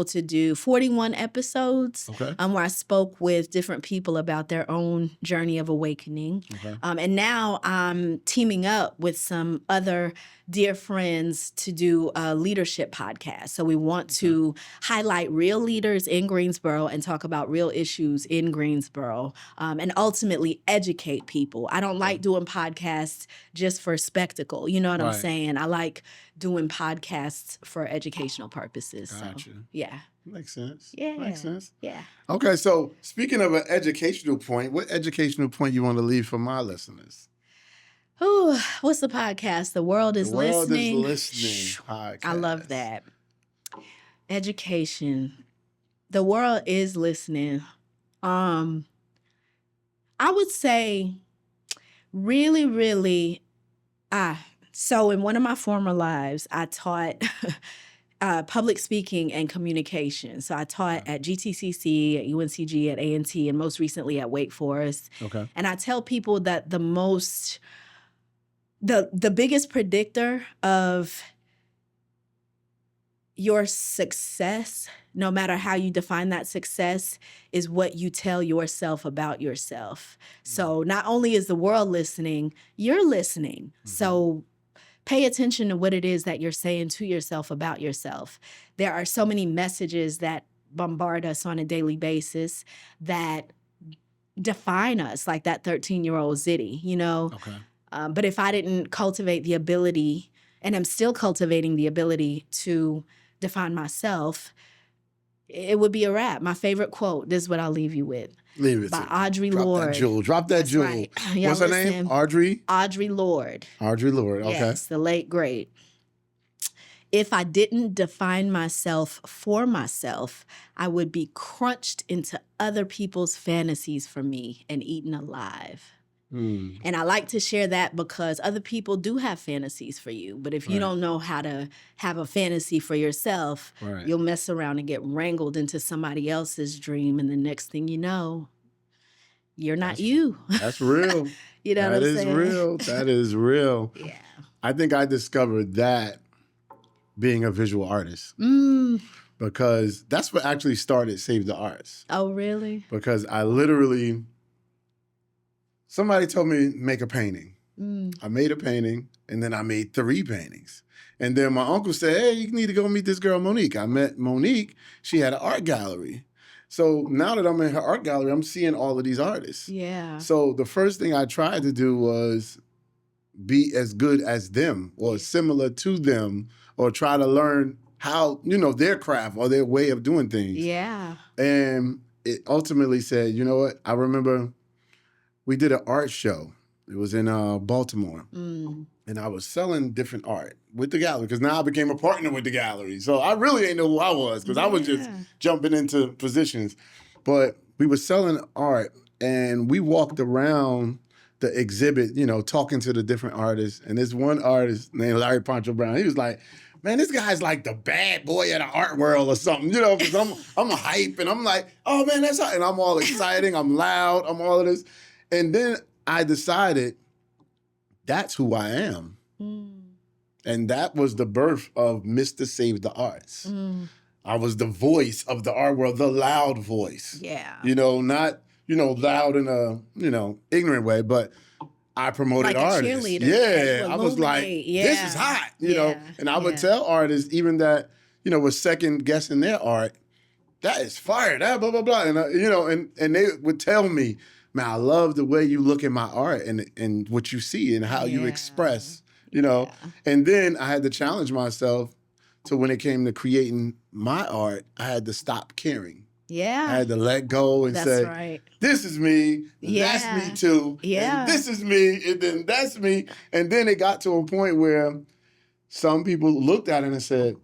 to do 41 episodes where I spoke with different people about their own journey of awakening. Okay. And now I'm teaming up with some other dear friends to do a leadership podcast. So we want to highlight real leaders in Greensboro and talk about real issues in Greensboro, and ultimately educate people. I don't like doing podcasts just for spectacle. You know what I'm saying? I like doing podcasts for educational purposes. Gotcha. So, yeah. Makes sense. Yeah. Makes sense. Yeah. Okay, so speaking of an educational point, what educational point you want to leave for my listeners? Ooh, what's the podcast? The World is Listening. The World is Listening podcast. I love that. Education. The world is listening. I would say really, really, so in one of my former lives, I taught public speaking and communication. So I taught at GTCC, at UNCG, at A&T, and most recently at Wake Forest. Okay. And I tell people that the biggest predictor of your success, no matter how you define that success, is what you tell yourself about yourself. So not only is the world listening, you're listening. So pay attention to what it is that you're saying to yourself about yourself. There are so many messages that bombard us on a daily basis that define us, like that 13-year-old Zitty, you know? Okay. But if I didn't cultivate the ability, and I'm still cultivating the ability to define myself, it would be a wrap. My favorite quote, this is what I'll leave you with. Leave it. By Audre Drop Lorde. That jewel. Drop that jewel. Right. What's her name? Audre? Audre Lorde. Audre Lorde, okay. Yes, the late great. If I didn't define myself for myself, I would be crunched into other people's fantasies for me and eaten alive. And I like to share that because other people do have fantasies for you. But if you don't know how to have a fantasy for yourself, you'll mess around and get wrangled into somebody else's dream. And the next thing you know, you're not you. That's real. You know what I'm saying? That is real. That is real. Yeah. I think I discovered that being a visual artist. Because that's what actually started Save the Arts. Oh, really? Because I literally... Somebody told me make a painting. I made a painting, and then I made 3 paintings. And then my uncle said, hey, you need to go meet this girl, Monique. I met Monique. She had an art gallery. So now that I'm in her art gallery, I'm seeing all of these artists. Yeah. So the first thing I tried to do was be as good as them or similar to them or try to learn how, their craft or their way of doing things. Yeah. And it ultimately said, you know what? I remember... We did an art show. It was in Baltimore. And I was selling different art with the gallery because now I became a partner with the gallery. So I really ain't know who I was because I was just jumping into positions. But we were selling art and we walked around the exhibit, talking to the different artists. And this one artist named Larry Poncho Brown, he was like, man, this guy's like the bad boy of the art world or something, because I'm a hype and I'm like, oh man, that's hot. And I'm all exciting, I'm loud, I'm all of this. And then I decided that's who I am. And that was the birth of Mr. Save the Arts. I was the voice of the art world, the loud voice. Yeah. Not, loud in a, ignorant way, but I promoted like artists. A cheerleader. Yeah. I was like, this is hot, know. And I would tell artists even that, was second guessing their art, that is fire, that blah, blah, blah. And, and they would tell me, man, I love the way you look at my art and what you see and how you express, And then I had to challenge myself to when it came to creating my art, I had to stop caring. Yeah. I had to let go and say, this is me, that's me too. And this is me, and then that's me. And then it got to a point where some people looked at it and said,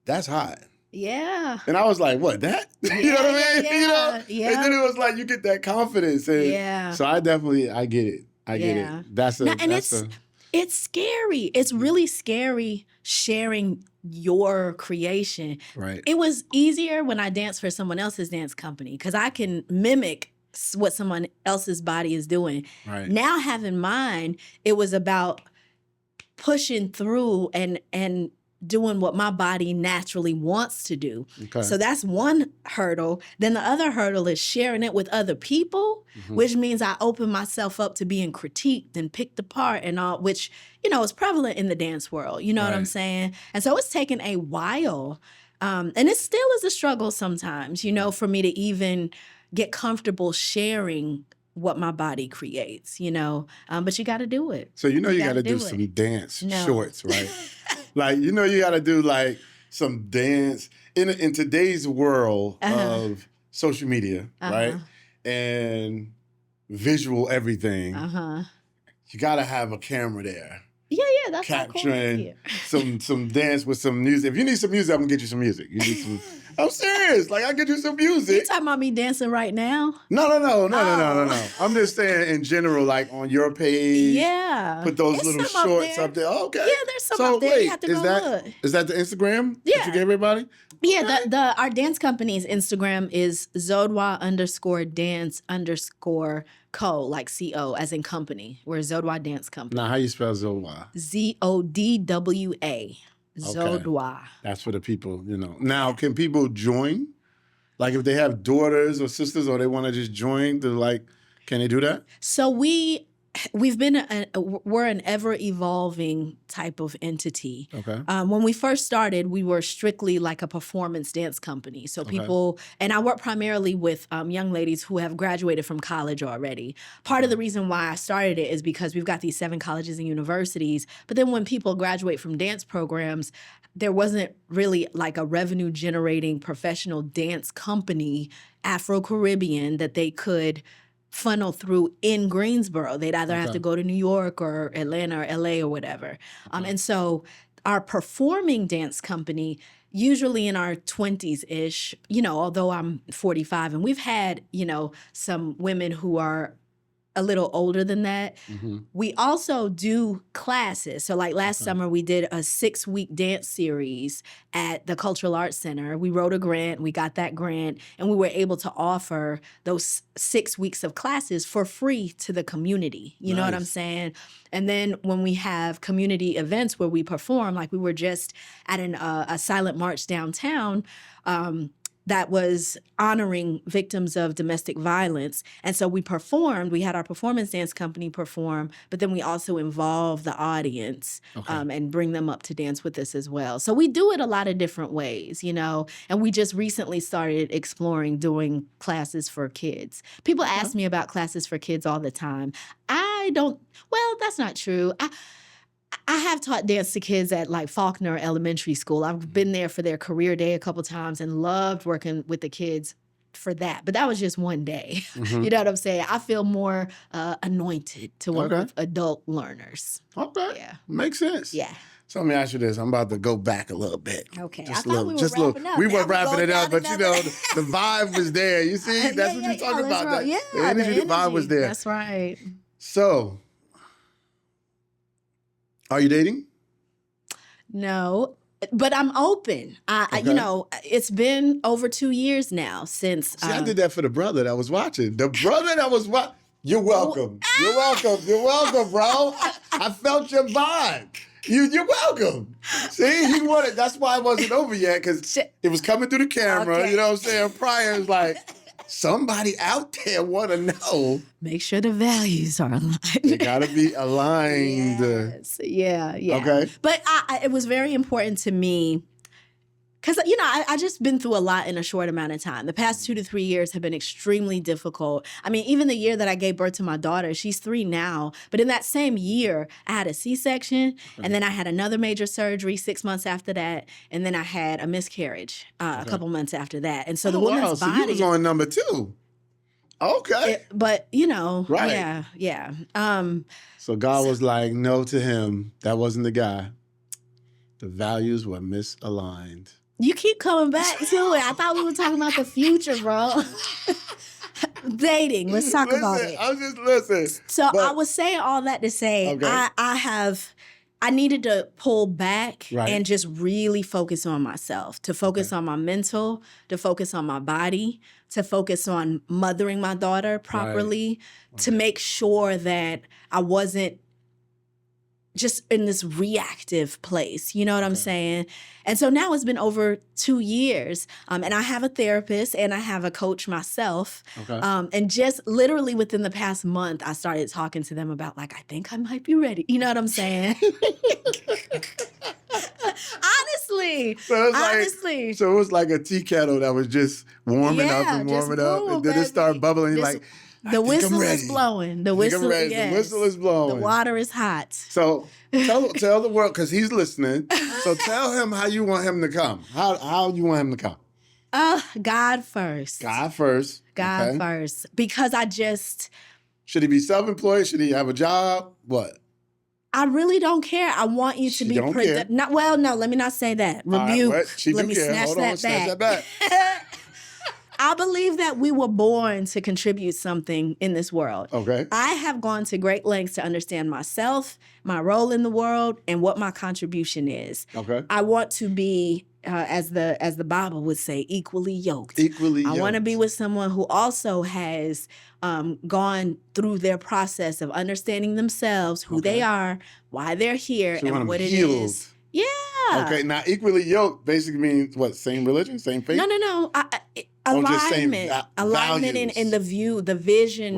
that's hot. Yeah. And I was like, what, that? You know what I mean? Yeah. And then it was like, you get that confidence. And so I get it. I get it. It's scary. It's really scary sharing your creation. Right. It was easier when I danced for someone else's dance company because I can mimic what someone else's body is doing. Right. Now having mine, it was about pushing through and doing what my body naturally wants to do. Okay. So that's one hurdle. Then the other hurdle is sharing it with other people, which means I open myself up to being critiqued and picked apart and all, which, you know, is prevalent in the dance world. You know what I'm saying? And so it's taken a while. And it still is a struggle sometimes, you know, for me to even get comfortable sharing what my body creates, you know, but you got to do it. So, you know, you got to do some dance shorts, right? Like, you know, you got to do like some dance in today's world of social media, right? And visual everything. You got to have a camera there. Yeah, that's capturing some dance with some music. If you need some music, I'm gonna get you some music. You need some. I'm serious. Like, I'll get you some music. You talking about me dancing right now? No. I'm just saying in general, like on your page. Yeah. Put those little shorts up there. Oh, okay. Yeah, there's some up there. You have to go look. Is that the Instagram that you gave everybody? Yeah, okay. Our dance company's Instagram is Zodwa_dance_co, like CO, as in company. We're Zodwa Dance Company. Now, how you spell Zodwa? Zodwa. Zodwa. That's for the people, you know. Now, can people join? Like, if they have daughters or sisters, or they want to just join, can they do that? So we're an ever evolving type of entity. Okay. When we first started, we were strictly like a performance dance company. So people, and I work primarily with young ladies who have graduated from college already. Part of the reason why I started it is because we've got these 7 colleges and universities. But then when people graduate from dance programs, there wasn't really like a revenue generating professional dance company, Afro-Caribbean, that they could funnel through in Greensboro. They'd either have to go to New York or Atlanta or LA or whatever. And so our performing dance company, usually in our 20s-ish, you know, although I'm 45, and we've had, you know, some women who are a little older than that. We also do classes. So like last summer, we did a 6-week dance series at the Cultural Arts Center. We wrote a grant, we got that grant, and we were able to offer those 6 weeks of classes for free to the community. You know what I'm saying? And then when we have community events where we perform, like we were just at a silent march downtown, that was honoring victims of domestic violence. And so we performed, we had our performance dance company perform, but then we also involve the audience and bring them up to dance with us as well. So we do it a lot of different ways, you know, and we just recently started exploring doing classes for kids. People ask me about classes for kids all the time. That's not true. I have taught dance to kids at like Faulkner Elementary School. I've been there for their career day a couple times and loved working with the kids for that. But that was just one day. You know what I'm saying? I feel more anointed to work with adult learners. Okay. Yeah. Makes sense. Yeah. So let me ask you this. I'm about to go back a little bit. Okay. Just I thought we were wrapping up. We were wrapping it up, but you know, the vibe was there. You see? That's what you're talking about. Right. Yeah, the energy, the vibe was there. That's right. So, are you dating? No, but I'm open. You know, it's been over 2 years now since. See, I did that for the brother that was watching. The brother that was watching. You're welcome. You're welcome. You're welcome, bro. I felt your vibe. You're welcome. See, he wanted. That's why it wasn't over yet, because it was coming through the camera. You know what I'm saying? Prior is like, somebody out there want to know. Make sure the values are aligned. They got to be aligned. Yes. Yeah. Okay. But it was very important to me because, you know, I just been through a lot in a short amount of time. The past 2 to 3 years have been extremely difficult. I mean, even the year that I gave birth to my daughter, she's 3 now. But in that same year, I had a C-section, and then I had another major surgery 6 months after that, and then I had a miscarriage a couple months after that. And so the woman's body... So you was on number 2. Okay. But, you know, right. Yeah. So God was like, no to him. That wasn't the guy. The values were misaligned. You keep coming back to it. I thought we were talking about the future, bro. Dating. Let's talk about it. I'm just listening. So I was saying all that to say I have I needed to pull back and just really focus on myself, to focus on my mental, to focus on my body, to focus on mothering my daughter properly, to make sure that I wasn't just in this reactive place. You know what I'm saying? And so now it's been over 2 years, and I have a therapist and I have a coach myself. And just literally within the past month, I started talking to them about like, I think I might be ready. You know what I'm saying? Honestly. So it was like a tea kettle that was just warming up and warming up. And then it started bubbling. Like, the whistle is blowing. The whistle, The whistle is blowing. The water is hot. So tell the world, because he's listening. So tell him how you want him to come. How you want him to come? God first. God first. God first. Because I just... Should he be self-employed? Should he have a job? What? I really don't care. I want you to be productive. Well, no, let me not say that. Rebuke. Let me snatch that back. I believe that we were born to contribute something in this world. Okay. I have gone to great lengths to understand myself, my role in the world, and what my contribution is. Okay. I want to be, as the Bible would say, equally yoked. Equally yoked. I want to be with someone who also has gone through their process of understanding themselves, who they are, why they're here, so and what it is. Yeah. Okay. Now, equally yoked basically means what? Same religion, same faith? No. Alignment in the view, the vision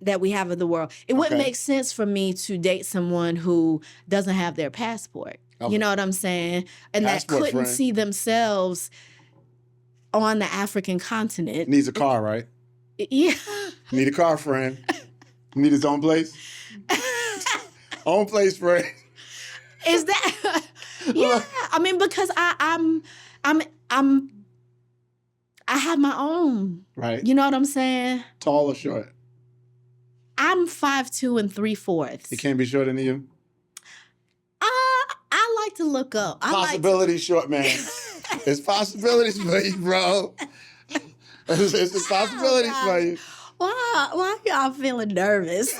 that we have of the world. It wouldn't make sense for me to date someone who doesn't have their passport. You know what I'm saying? And that couldn't see themselves on the African continent. Needs a car, right? Yeah. Need a car, friend. Need his own place? Own place, friend. Is that... Yeah. I mean, because I have my own. Right. You know what I'm saying? Tall or short? I'm 5'2"3/4. He can't be shorter than you? I like to look up. Possibilities, short man. It's possibilities for you, bro. It's possibilities for you. Why y'all feeling nervous?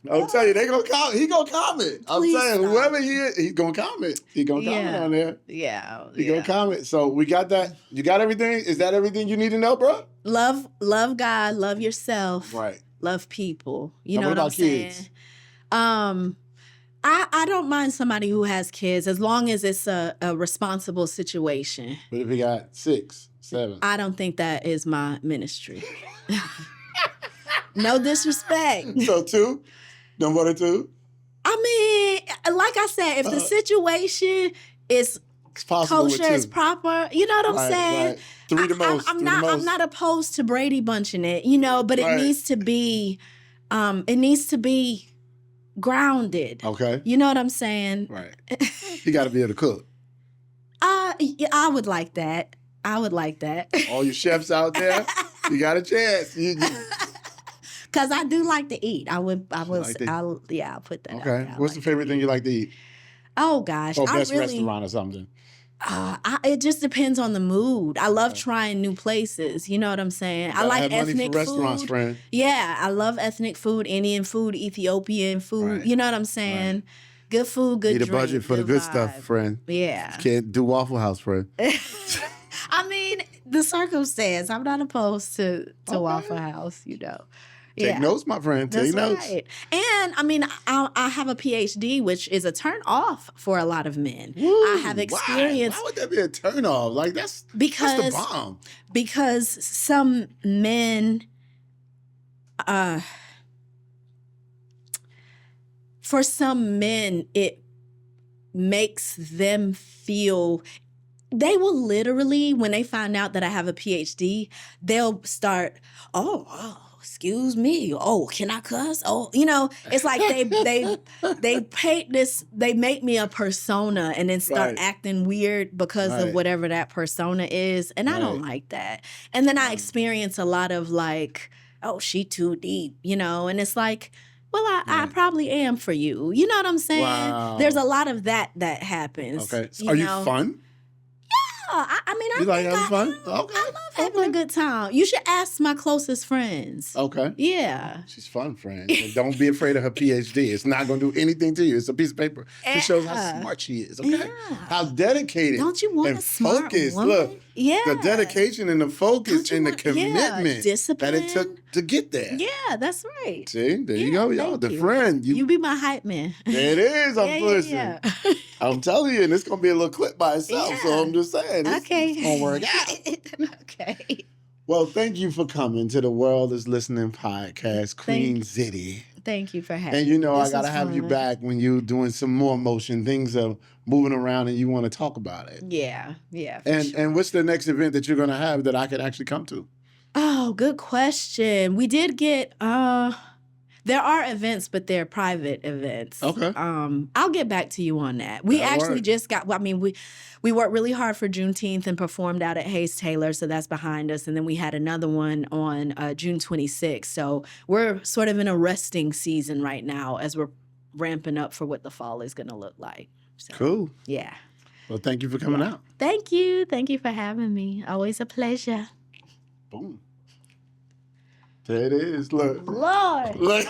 I'll tell you, he gonna comment. I'm saying, whoever he is, he's gonna comment. He gonna comment on there. Yeah. He gonna comment. So we got that. You got everything? Is that everything you need to know, bro? Love God, love yourself. Right. Love people. You know what I'm kids? saying? I don't mind somebody who has kids as long as it's a responsible situation. But if he got 6, 7? I don't think that is my ministry. No disrespect. So 2? No more than 2? I mean, like I said, if the situation is kosher, is proper, you know what I'm saying? Right. 3 the most. I'm not opposed to Brady bunching it, you know, but it needs to be grounded. Okay. You know what I'm saying? Right. You got to be able to cook. Yeah, I would like that. All you chefs out there, you got a chance. Because I do like to eat. I'll put that Okay. What's the favorite thing you like to eat? Oh, gosh. Or best restaurant or something? It just depends on the mood. I love trying new places. You know what I'm saying? I like ethnic food. Restaurants, friend. Yeah, I love ethnic food, Indian food, Ethiopian food. Right. You know what I'm saying? Right. Good food, good drink. Need a budget for the good stuff, friend. Yeah. You can't do Waffle House, friend. I mean, the circumstance. I'm not opposed to Waffle House, you know. Take notes, my friend. Take notes. Right. And I mean, I have a PhD, which is a turn off for a lot of men. Woo, I have experience. Why would that be a turn off? Like that's the bomb. Because some men, for some men, it makes them feel. They will literally, when they find out that I have a PhD, they'll start, excuse me. Oh, can I cuss? Oh, you know, it's like they paint this, they make me a persona and then start acting weird because of whatever that persona is. And I don't like that. And then I experience a lot of like, oh, she too deep, you know, and it's like, well, I probably am for you. You know what I'm saying? Wow. There's a lot of that happens. Okay. So are you fun? I mean, You like having fun? Okay. I love having a good time. You should ask my closest friends. Okay. Yeah. She's fun, friend. And don't be afraid of her PhD. It's not going to do anything to you. It's a piece of paper. It shows how smart she is, okay? Yeah. How dedicated. Don't you want and a smart focused. woman? Look, yeah. the dedication and the focus and the commitment discipline. that it took to get there. Yeah, that's right. See, there you go, y'all. The you. friend. You be my hype man. There it is. I'm pushing. Yeah. I'm telling you, and it's going to be a little clip by itself. So I'm just saying. It's going to work out. Okay. Well, thank you for coming to the World is Listening podcast, Queen Zitty. Thank you for having me. And I got to have you back when you're doing some more motion. Things are moving around and you want to talk about it. Yeah. And what's the next event that you're going to have that I could actually come to? Oh, good question. We did get, there are events, but they're private events. Okay. I'll get back to you on that. We actually just got, we worked really hard for Juneteenth and performed out at Hayes Taylor, so that's behind us. And then we had another one on June 26th. So we're sort of in a resting season right now as we're ramping up for what the fall is going to look like. So, cool. Yeah. Well, thank you for coming out. Thank you. Thank you for having me. Always a pleasure. Boom. There it is. Look. Lord. Look.